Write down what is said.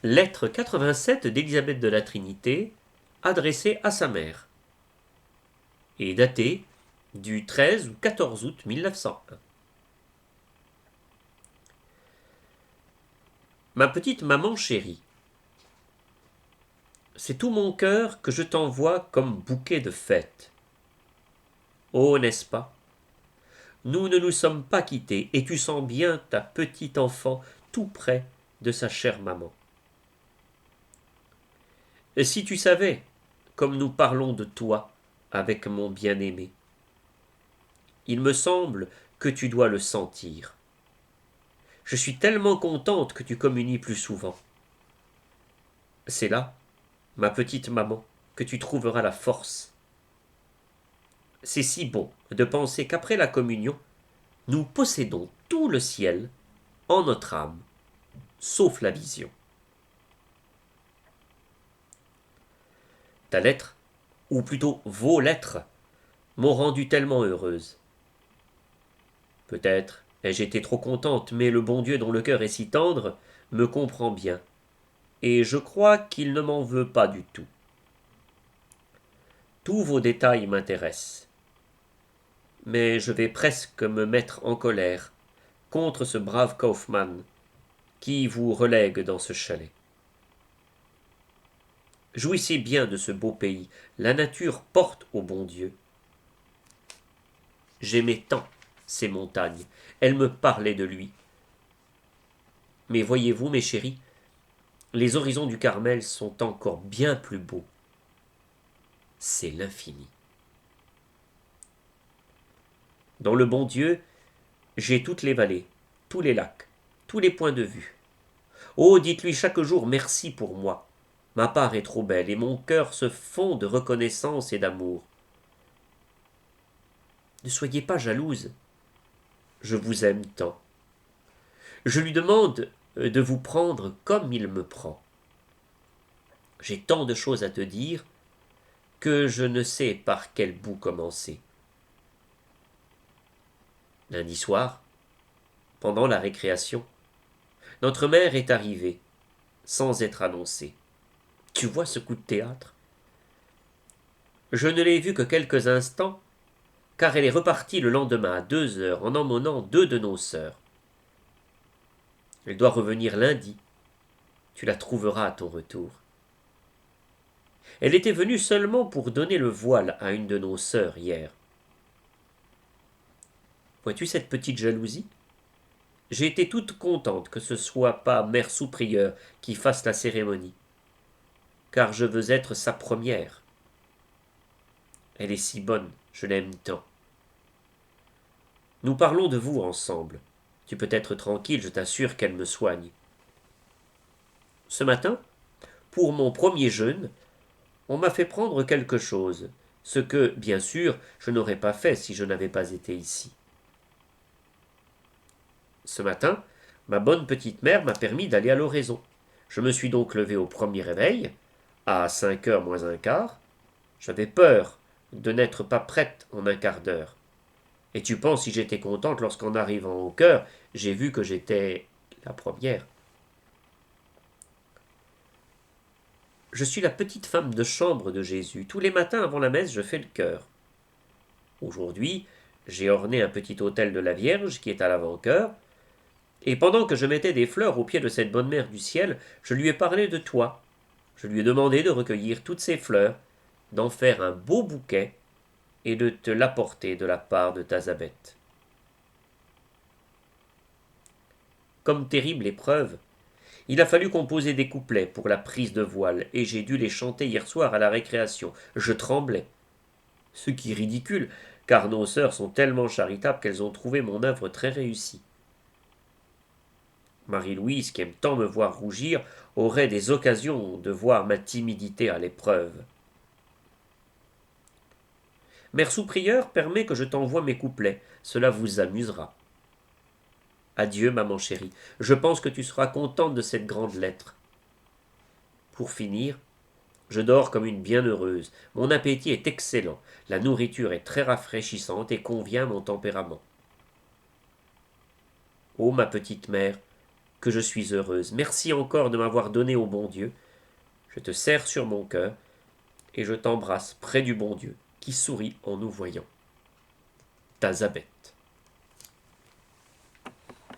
Lettre 87 d'Élisabeth de la Trinité, adressée à sa mère, et datée du 13 ou 14 août 1901. Ma petite maman chérie, c'est tout mon cœur que je t'envoie comme bouquet de fête. Oh, n'est-ce pas? Nous ne nous sommes pas quittés, et tu sens bien ta petite enfant tout près de sa chère maman. Et si tu savais comme nous parlons de toi avec mon bien-aimé, il me semble que tu dois le sentir. Je suis tellement contente que tu communies plus souvent. C'est là, ma petite maman, que tu trouveras la force. C'est si bon de penser qu'après la communion, nous possédons tout le ciel en notre âme, sauf la vision. Ta lettre, ou plutôt vos lettres, m'ont rendue tellement heureuse. Peut-être ai-je été trop contente, mais le bon Dieu dont le cœur est si tendre me comprend bien, et je crois qu'il ne m'en veut pas du tout. Tous vos détails m'intéressent, mais je vais presque me mettre en colère contre ce brave Kaufmann qui vous relègue dans ce chalet. Jouissez bien de ce beau pays, la nature porte au bon Dieu. J'aimais tant ces montagnes, elles me parlaient de lui. Mais voyez-vous, mes chéris, les horizons du Carmel sont encore bien plus beaux. C'est l'infini. Dans le bon Dieu, j'ai toutes les vallées, tous les lacs, tous les points de vue. Oh, dites-lui chaque jour merci pour moi. Ma part est trop belle et mon cœur se fond de reconnaissance et d'amour. Ne soyez pas jalouse. Je vous aime tant. Je lui demande de vous prendre comme il me prend. J'ai tant de choses à te dire que je ne sais par quel bout commencer. Lundi soir, pendant la récréation, notre mère est arrivée, sans être annoncée. Tu vois ce coup de théâtre? Je ne l'ai vue que quelques instants, car elle est repartie le lendemain à 2 heures en emmenant 2 de nos sœurs. Elle doit revenir lundi. Tu la trouveras à ton retour. Elle était venue seulement pour donner le voile à une de nos sœurs hier. Vois-tu cette petite jalousie? J'ai été toute contente que ce soit pas mère sous-prieure qui fasse la cérémonie, car je veux être sa première. Elle est si bonne, je l'aime tant. Nous parlons de vous ensemble. Tu peux être tranquille, je t'assure qu'elle me soigne. Ce matin, pour mon premier jeûne, on m'a fait prendre quelque chose, ce que, bien sûr, je n'aurais pas fait si je n'avais pas été ici. Ce matin, ma bonne petite mère m'a permis d'aller à l'oraison. Je me suis donc levé au premier réveil, à 5 heures moins un quart. J'avais peur de n'être pas prête en un quart d'heure. Et tu penses si j'étais contente lorsqu'en arrivant au chœur, j'ai vu que j'étais la première. Je suis la petite femme de chambre de Jésus. Tous les matins avant la messe, je fais le chœur. Aujourd'hui, j'ai orné un petit autel de la Vierge qui est à l'avant-chœur, et pendant que je mettais des fleurs aux pieds de cette bonne mère du ciel, je lui ai parlé de toi. Je lui ai demandé de recueillir toutes ces fleurs, d'en faire un beau bouquet, et de te l'apporter de la part de Tazabeth. Comme terrible épreuve, il a fallu composer des couplets pour la prise de voile, et j'ai dû les chanter hier soir à la récréation. Je tremblais. Ce qui est ridicule, car nos sœurs sont tellement charitables qu'elles ont trouvé mon œuvre très réussie. Marie-Louise, qui aime tant me voir rougir, aurait des occasions de voir ma timidité à l'épreuve. Mère sous-prieure permet que je t'envoie mes couplets, cela vous amusera. Adieu, maman chérie, je pense que tu seras contente de cette grande lettre. Pour finir, je dors comme une bienheureuse, mon appétit est excellent, la nourriture est très rafraîchissante et convient à mon tempérament. Ô ma petite mère, que je suis heureuse. Merci encore de m'avoir donné au bon Dieu. Je te serre sur mon cœur et je t'embrasse près du bon Dieu qui sourit en nous voyant. Ta Zabeth.